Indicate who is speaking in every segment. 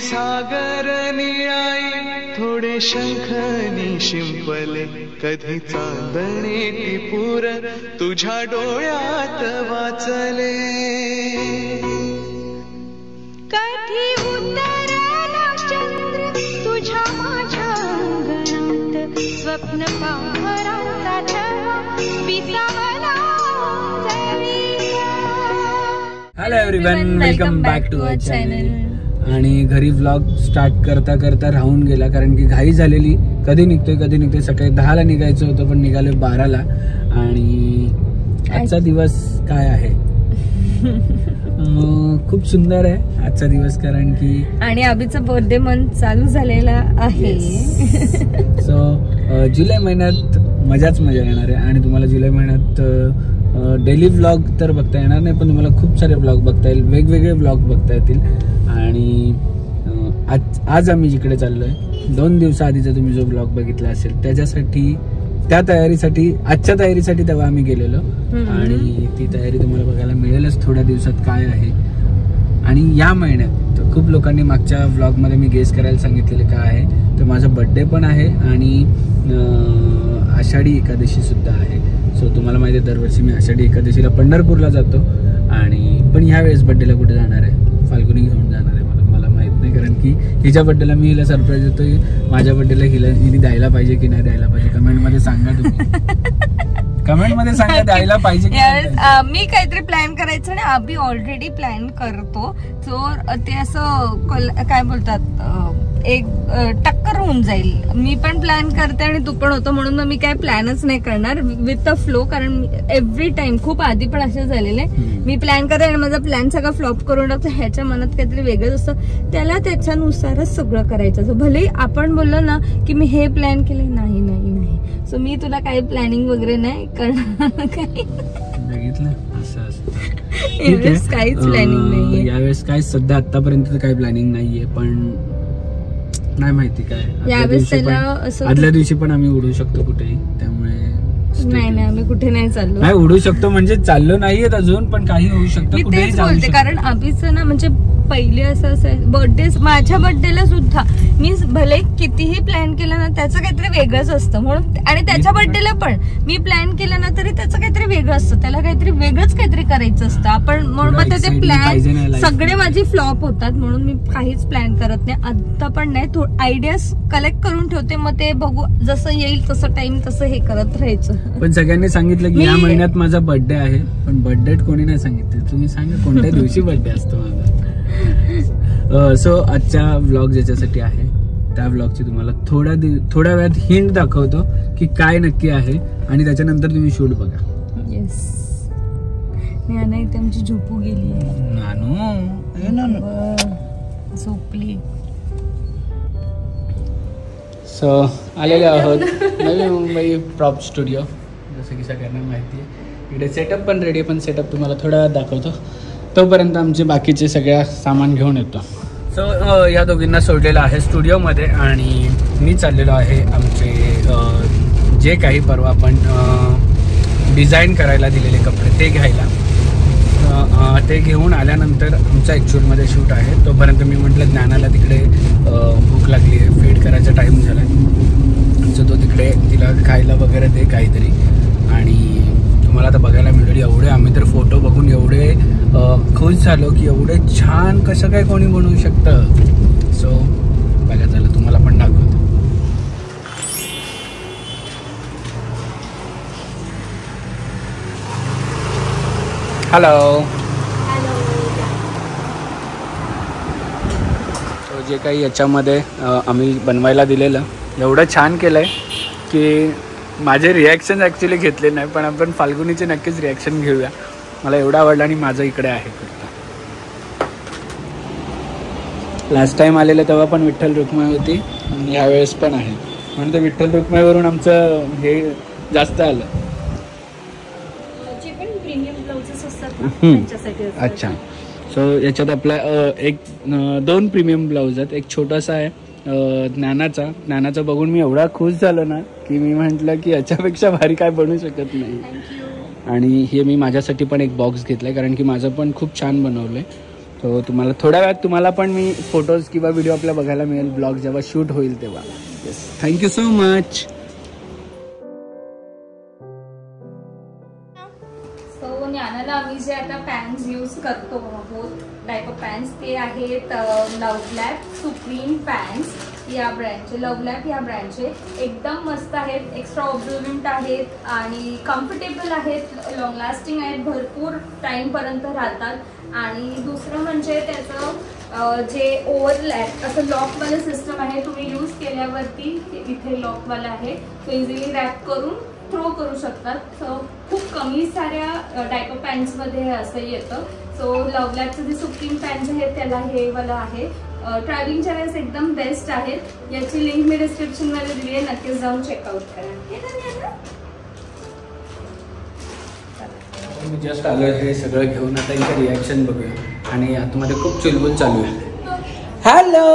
Speaker 1: सागर निळाई थोडे शंखनी शिंपले कधी चांदणे टिपूर तुझ्या डोळ्यात वाचले
Speaker 2: कधी उतरला चंद्र तुझ्या माझ्या अंगणात स्वप्न पाहराचा छवा विसावला
Speaker 3: hello everyone, welcome back to our channel. आणि घरी व्लॉग स्टार्ट करता करता राहून गेला कारण की घाई झालेली. कधी निघतोय सकाळी 10ला निघायचं होतं पण निघाले 12ला. आणि आजचा दिवस काय आहे खूप सुंदर आहे आजचा दिवस कारण की
Speaker 4: आणि अभिचा बर्थडे मंथ चालू झालेला आहे.
Speaker 3: सो जुलै महिन्यात मजाच मजा येणार आहे. आणि तुम्हाला जुलै महिन्यात डेली व्लॉग तर बघता येणार नाही पण तुम्हाला खूप सारे व्लॉग बघता येईल, वेगवेगळे व्लॉग बघता येतील. आणि आज आम्ही जिकडे चाललोय 2 दिवसाआधीचा तुम्ही जो व्लॉग बघितला असेल त्याच्यासाठी त्या तयारीसाठी आजच्या तयारीसाठी तेव्हा आम्ही गेलेलो. आणि ती तयारी तुम्हाला बघायला मिळेलच थोड्या दिवसात काय आहे. आणि या महिन्यात खूप लोकांनी मागच्या व्लॉगमध्ये मी गेस करायला सांगितलेलं काय आहे तर माझा बर्थडे पण आहे आणि आषाढी एकादशी सुद्धा आहे. सो तुम्हाला माहिती आहे दरवर्षी मी आषाढी एकादशीला पंढरपूरला जातो आणि पण ह्या वेळेस बर्थडेला कुठे जाणार आहे, फाल्गुनी घेऊन जाणार आहे. मला माहित नाही कारण की हिच्या बर्थडेला मी हिला सरप्राईज देतोय, माझ्या बर्थडेला हिने द्यायला पाहिजे की नाही द्यायला पाहिजे कमेंटमध्ये सांगा तुम्ही. कमेंटमध्ये सांगा द्यायला पाहिजे की
Speaker 4: मी काहीतरी प्लॅन करायचं आणि अभि ऑलरेडी प्लॅन करतो. सो ते असं काय बोलतात एक टक्कर होऊन जाईल. मी पण प्लॅन करते आणि तू पण होतो म्हणून मी काय प्लॅनच नाही करणार विथ द फ्लो. कारण एव्हरी टाइम खूप आधी पण असे झालेले मी प्लॅन करते आणि माझा प्लॅन सगळा फ्लॉप करून टाकतो. ह्याच्या मनात काहीतरी वेगळंच असतं, त्याला त्याच्यानुसारच सगळं करायचं असं. भले आपण बोललो ना की मी हे प्लॅन केले, नाही नाही नाही. सो मी तुला काही प्लॅनिंग वगैरे नाही करणार. काही
Speaker 3: बघितलं असं असतं
Speaker 4: यावेळेस काहीच प्लॅनिंग नाहीये.
Speaker 3: यावेळेस काय सध्या आतापर्यंत काही प्लॅनिंग नाहीये पण नाही माहिती काय आदल्या दिवशी पण आम्ही उडू शकतो कुठेही. त्यामुळे
Speaker 4: नाही आम्ही कुठे नाही चाललो.
Speaker 3: नाही उडू शकतो म्हणजे चाललो नाहीयेत अजून पण काही होऊ शकतं कुठेही जाऊ शकतो.
Speaker 4: कारण अभिचं ना म्हणजे पहिले असं असायचं बर्थडे माझ्या बर्थडेला सुद्धा मी भले कितीही प्लॅन केलं ना त्याचं काहीतरी वेगळंच असतं म्हणून. आणि त्याच्या बर्थडेला पण मी प्लॅन केलं ना तरी त्याचं काहीतरी वेगळं असतं, त्याला काहीतरी वेगळंच काहीतरी करायचं असतं. आपण म्हणून ते प्लॅन सगळे माझे फ्लॉप होतात म्हणून मी काहीच प्लॅन करत नाही आता पण नाही. आयडियाज कलेक्ट करून ठेवते मग ते बघू जसं येईल तसं टाइम तसं हे करत राहायचं.
Speaker 3: पण सगळ्यांनी सांगितलं की या महिन्यात माझा बर्थडे आहे पण बर्थडे कोणी नाही सांगितलं. तुम्ही सांगा कोणत्या दिवशी बर्थडे असतो माझा. सो आजच्या व्लॉग ज्याच्यासाठी आहे त्या व्लॉगची तुम्हाला थोड्या वेळात हिंट दाखवतो की काय नक्की आहे आणि त्याच्यानंतर तुम्ही शूट बघा.
Speaker 4: येस ज्ञाना इथे आमची झोपू गेली झोपली.
Speaker 3: सो आलेले आहोत नवी मुंबई प्रॉप स्टुडिओ. जसं की सगळ्यांना माहिती आहे इकडे सेटअप पण रेडी, पण सेटअप तुम्हाला थोड्या वेळात दाखवतो. तोपर्यंत आमचे बाकीचे सगळ्या सामान घेऊन येतो. सो या दोघींना सोडलेलं आहे स्टुडिओमध्ये आणि मी चाललेलो आहे आमचे जे काही परवा आपण डिझाईन करायला दिलेले कपडे ते घ्यायला. ते घेऊन आल्यानंतर आमचा ॲक्च्युअलमध्ये शूट आहे. तोपर्यंत मी म्हटलं ज्ञानाला तिकडे भूक लागली आहे, फीड करायचा टाईम झाला आहे सो तो तिकडे तिला खायला वगैरे दे काहीतरी. आणि तुम्हाला आता बघायला मिळेल एवढे आम्ही तर फोटो बघून एवढे खुश झालो की एवढे छान कसं काय कोणी बनवू शकतं. सो बघा झालं तुम्हाला पण दाखवतो. हॅलो जे काही याच्यामध्ये आम्ही बनवायला दिलेलं एवढं छान केलं आहे की माझे रिॲक्शन ॲक्च्युली घेतले नाही पण आपण फाल्गुनीचे नक्कीच रिॲक्शन घेऊया. मला एवढं आवडलं आणि माझं इकडे आहे कुर्ता. लास्ट टाइम आलेलं तेव्हा पण विठ्ठल रुक्माई होती आणि यावेळेस पण आहे म्हणून ते विठ्ठल रुक्माईवरून आमचं हे जास्त आलं.
Speaker 4: जे पण प्रीमियम ब्लाउजेस असतात त्यांच्यासाठी.
Speaker 3: अच्छा सो याच्यात आपला 2 प्रीमियम ब्लाऊज आहेत. एक छोटासा आहे ज्ञानाचा बघून मी एवढा खुश झालो ना की मी म्हटलं की याच्यापेक्षा भारी काय बनवू शकत नाही. आणि हे मी माझ्यासाठी पण एक बॉक्स घेतलाय कारण की माझं पण खूप छान बनवलंय तो तुम्हाला थोड्या वेळात तुम्हाला पण मी फोटोज किंवा व्हिडिओ आपल्या बघायला मिळेल ब्लॉग जेव्हा शूट होईल तेव्हा. Yes, thank you so much.
Speaker 4: So ज्ञानाला आम्ही जे आता पॅन्स यूज करतो आहोत टाईप ऑफ पॅन्स ते आहेत लवलॅक सुप्रीम पॅन्स या ब्रँडचे. लवलॅक या ब्रँडचे एकदम मस्त आहेत, एक्स्ट्रा ऑब्झर्वंट आहेत आणि कम्फर्टेबल आहेत, लॉंग लास्टिंग आहेत, भरपूर टाईमपर्यंत राहतात. आणि दुसरं म्हणजे त्याचं जे ओव्हरलॅप असं लॉकवालं सिस्टम आहे, तुम्ही यूज केल्यावरती इथे लॉकवालं आहे, तो इझिली रॅप करून थ्रो करू शकतात. सो खूप कमी साऱ्या टाईप ऑफ पॅन्ट्समध्ये हे असं येतं. सो लवलॅकचं जे सुप्रीम पॅन्ट्स आहेत त्याला हे वाला आहे. ट्रॅव्हलिंगच्या वेळेस एकदम बेस्ट आहेत. याची लिंक मी डिस्क्रिप्शनमध्ये दिली आहे, नक्कीच जाऊन चेकआउट करा.
Speaker 3: मी जस्ट आलो हे सगळं घेऊन, आता इथे रिॲक्शन बघूया. आणि आतमध्ये खूप चुलबुल चालू आहे. हॅलो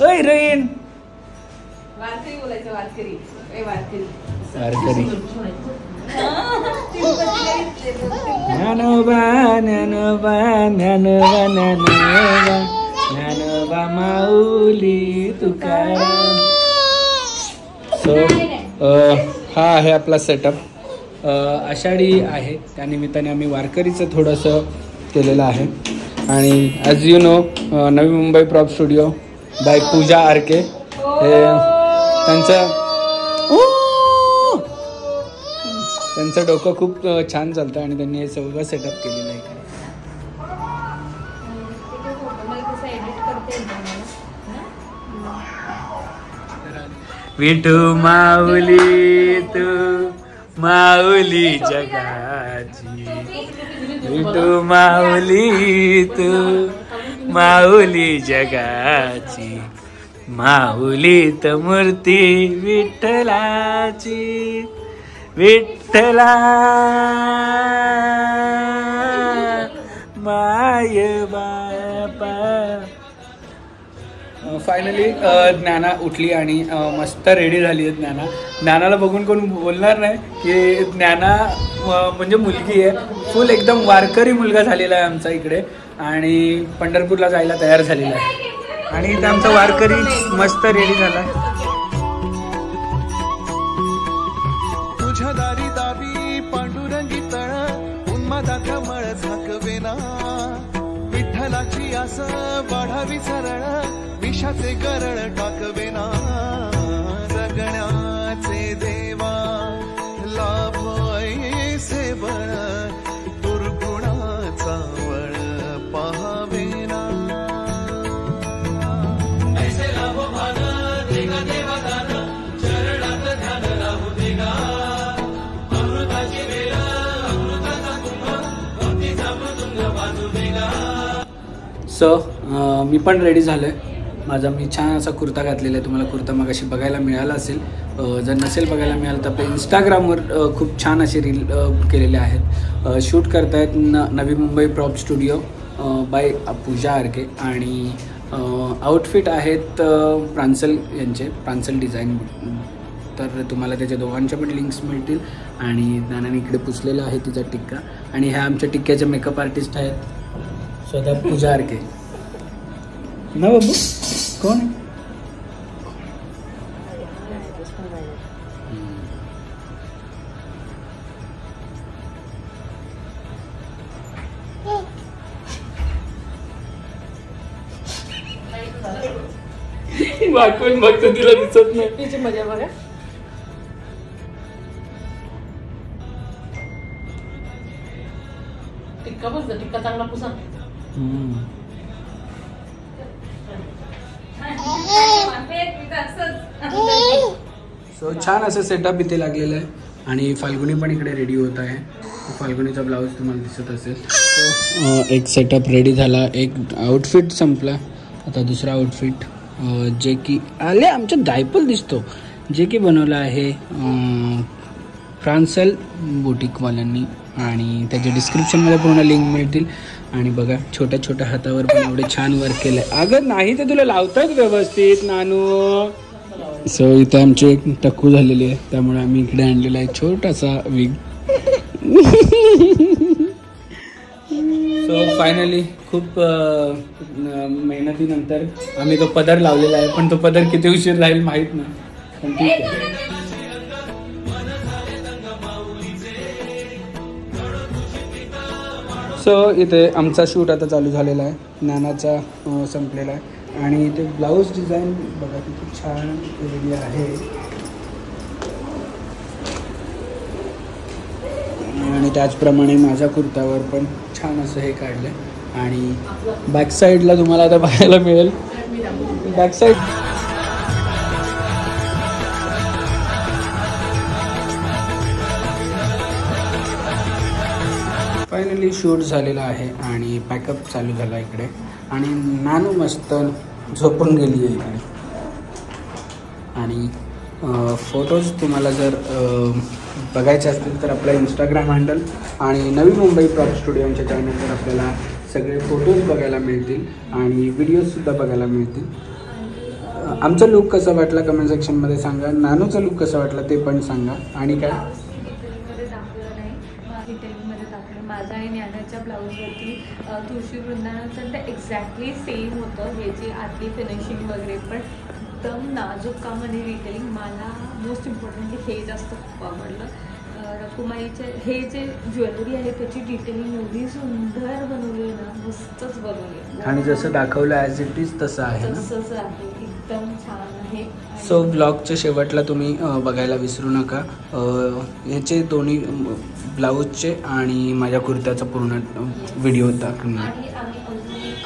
Speaker 3: हिरोईन
Speaker 4: वारकरी बोलायचं, वारकरी वारकरी
Speaker 3: वारकरी. ज्ञानोबा ज्ञानोबा ज्ञानोबा ज्ञानोबा ज्ञानोबा माऊली तुकाराम. सो हा आहे आपला सेटअप. आषाढी आहे त्यानिमित्ताने आम्ही वारकरीचं थोडंसं केलेलं आहे. आणि as you know Navi Mumbai prop studio bye Pooja RK, हे त्यांचं डोकं खूप छान चालतं आणि त्यांनी हे सगळं सेटअप केलेलं आहे. विठू माऊली तू माऊली जगाची, विठू माऊली तू माऊली जगाची, माऊलीत मूर्ती विठ्ठलाची, विठ्ठला माय बापा. फायनली ज्ञाना उठली आणि मस्त रेडी झाली आहे ज्ञाना. ज्ञानाला बघून कोण बोलणार नाही की ज्ञाना म्हणजे मुलगी आहे, फुल एकदम वारकरी मुलगा झालेला आहे आमचा इकडे आणि पंढरपूरला जायला तयार झालेला आहे. आणि इथे आमचा वारकरी मस्त रेडी झाला.
Speaker 1: तुझ्या दारी दावी पांडुरंगी तळ उन्मादाचा मळ झाकवेना, विठ्ठलाची आस वाढावी सरळ विषाचे गरळ टाकवेना, जगण्याचे देवा लाभ ऐसे बळ दुर्गुणाचा वळ पाहावेना. ऐसे लाभ भान देगा देवा दान चरणात ध्यान राहू देगा, अमृताची वेळ अमृताचा कुंभ भक्तीचा मृदुंग वाजू देगा.
Speaker 3: सो मी पण रेडी झालो आहे. माझा मी छान असा कुर्ता घातलेला आहे. तुम्हाला कुर्ता मगाशी बघायला मिळाला असेल. जर नसेल बघायला मिळालं तर आपल्या इंस्टाग्रामवर खूप छान असे रील केलेले आहेत. शूट करतायत Navi Mumbai prop studio bye पूजा आरके. आणि आउटफिट आहेत प्रांसल यांचे, प्रांसल डिझाईन. तर तुम्हाला त्याच्या दोघांच्या पण लिंक्स मिळतील. आणि ज्ञानाने इकडे पुसलेला आहे तिचा टिक्का. आणि ह्या आमच्या टिक्क्याचे मेकअप आर्टिस्ट आहेत स्वतः पूजा आरके ना बाबू. कोण वाकून बघतो तिला दिसत नाही. तिची मजा बघा. टिक्का बघ, टिक्का चांगला पुसा. सो छान असं सेटअप इथे लागलेलं आहे. आणि फाल्गुनी पण इकडे रेडी होत आहे. फाल्गुनीचा ब्लाऊज तुम्हाला दिसत असेल. सो एक सेटअप रेडी झाला, एक आउटफिट संपला. आता दुसरा आउटफिट जे की आले आमच्या डायपल दिसतो, जे की बनवलं आहे फ्रान्सल बुटीकवाल्यांनी. आणि त्याच्या डिस्क्रिप्शनमध्ये पूर्ण लिंक मिळतील. आणि बघा छोट्या छोट्या हातावर पण एवढे छान वर्क केलं आहे. अगं नाही तर तुला लावतात व्यवस्थित नानू. सो इथे आमची एक टक्कू झालेली आहे, त्यामुळे आम्ही इकडे आणलेला आहे छोटासा विग. सो फायनली खूप मेहनतीनंतर आम्ही तो पदर लावलेला आहे, पण तो पदर किती उशीर राहील माहीत नाही, पण ठीक आहे. सो इथे आमचा शूट आता चालू झालेला आहे, नानाचा संपलेला आहे आणि इथे ब्लाऊज डिझाईन बघा किती छान केलेली आहे. आणि त्याचप्रमाणे माझ्या कुर्त्यावर पण छान असं हे काढलं आहे आणि बॅक साईडला तुम्हाला आता बघायला मिळेल. बॅक साईड फायनली शूट झालेला आहे आणि पॅकअप चालू झाला इकडे आणि नानू मस्त झोपून गेली आहे इकडे. आणि फोटोज तुम्हाला जर बघायचे असतील तर आपला इंस्टाग्राम हँडल आणि नवी मुंबई प्रॉप स्टुडिओच्या चॅनलवर आपल्याला सगळे फोटोज बघायला मिळतील आणि व्हिडिओजसुद्धा बघायला मिळतील. आमचा लुक कसा वाटला कमेंट सेक्शनमध्ये सांगा. नानूचा लुक कसा वाटला ते पण सांगा. आणि काय
Speaker 5: माझा आणि ज्ञानाच्या ब्लाऊजवरती तुळशी वृंदावनाचं ते एक्झॅक्टली सेम होतं. हे जे आतली फिनिशिंग वगैरे पण एकदम नाजूक काम आणि रिटेलिंग. मला मोस्ट इम्पॉर्टंटली हे जास्त खूप आवडलं. रकुमाईचे हे जे ज्वेलरी आहे त्याची डिटेलिंग एवढी सुंदर बनवली आहे ना, मस्तच बनवली आहे
Speaker 3: आणि जसं दाखवलं ॲज इट इज तसं आहे ना,
Speaker 5: तसंच आहे, एकदम छान आहे.
Speaker 3: सो ब्लॉगच्या शेवटला तुम्ही बघायला विसरू नका ह्याचे दोन्ही ब्लाऊजचे आणि माझ्या कुर्त्याचा पूर्ण व्हिडिओ टाकणार.
Speaker 5: आणि आम्ही अजून एक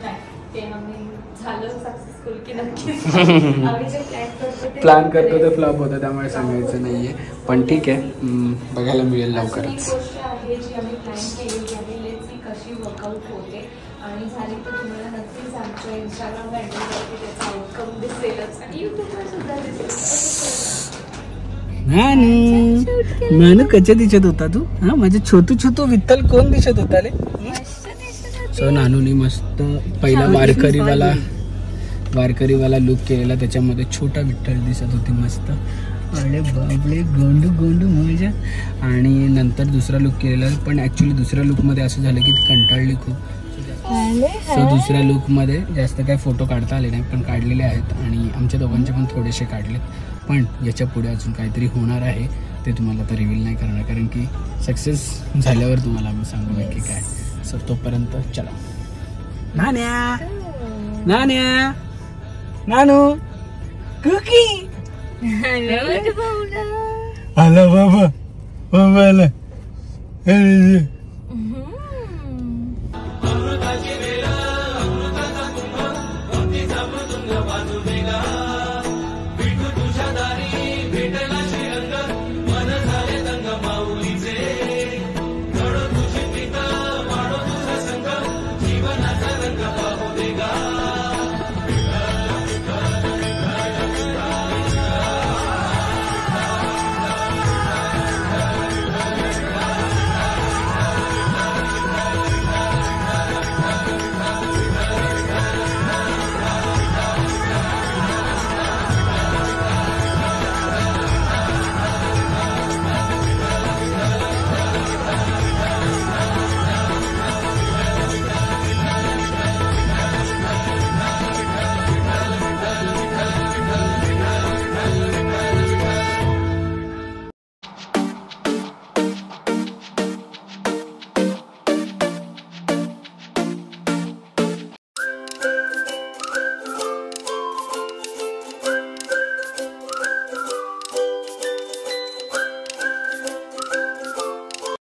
Speaker 5: काय ते आम्ही झालं सक्सेसफुल की नक्कीच आम्ही जे
Speaker 3: प्लॅन करतो ते फ्लॉप होतं, त्यामुळे सांगायचं नाही आहे, पण ठीक आहे बघायला मिळेल लवकरच.
Speaker 5: एक गोष्ट आहे जी आम्ही प्लॅन केलेली आहे, लेट्स सी कशी वर्कआउट होते आणि झाली तर तुम्हाला नक्कीच आमच्या इंस्टाग्राम हँडलवरती त्याचा आउटकम दिसेलच आणि यूट्यूबवर सुद्धा दिसेल.
Speaker 3: नानू कच्चा दिसत होता तू. हा माझे छोटू छोटू विठ्ठल कोण दिसत होता रे. सो नानूनी मस्त पहिला वारकरीवाला लुक केलेला, त्याच्यामध्ये छोटा विठ्ठल दिसत होती मस्त. अरे बापरे गोंडू गोंडू मजा. आणि नंतर दुसरा लुक केलेला, पण ॲक्च्युली दुसऱ्या लुकमध्ये असं झालं की ती कंटाळली खूप. सो दुसऱ्या लुकमध्ये जास्त काही फोटो काढता आले नाही, पण काढलेले आहेत आणि आमच्या दोघांचे पण थोडेसे काढलेत. पण याच्या पुढे अजून काहीतरी होणार आहे, ते तुम्हाला आता रिव्हील नाही करणार, कारण की सक्सेस झाल्यावर तुम्हाला आम्ही सांगू की काय. सो तोपर्यंत चला. नान्या नान्या नानू कुकी आला बाबा बाबा आला.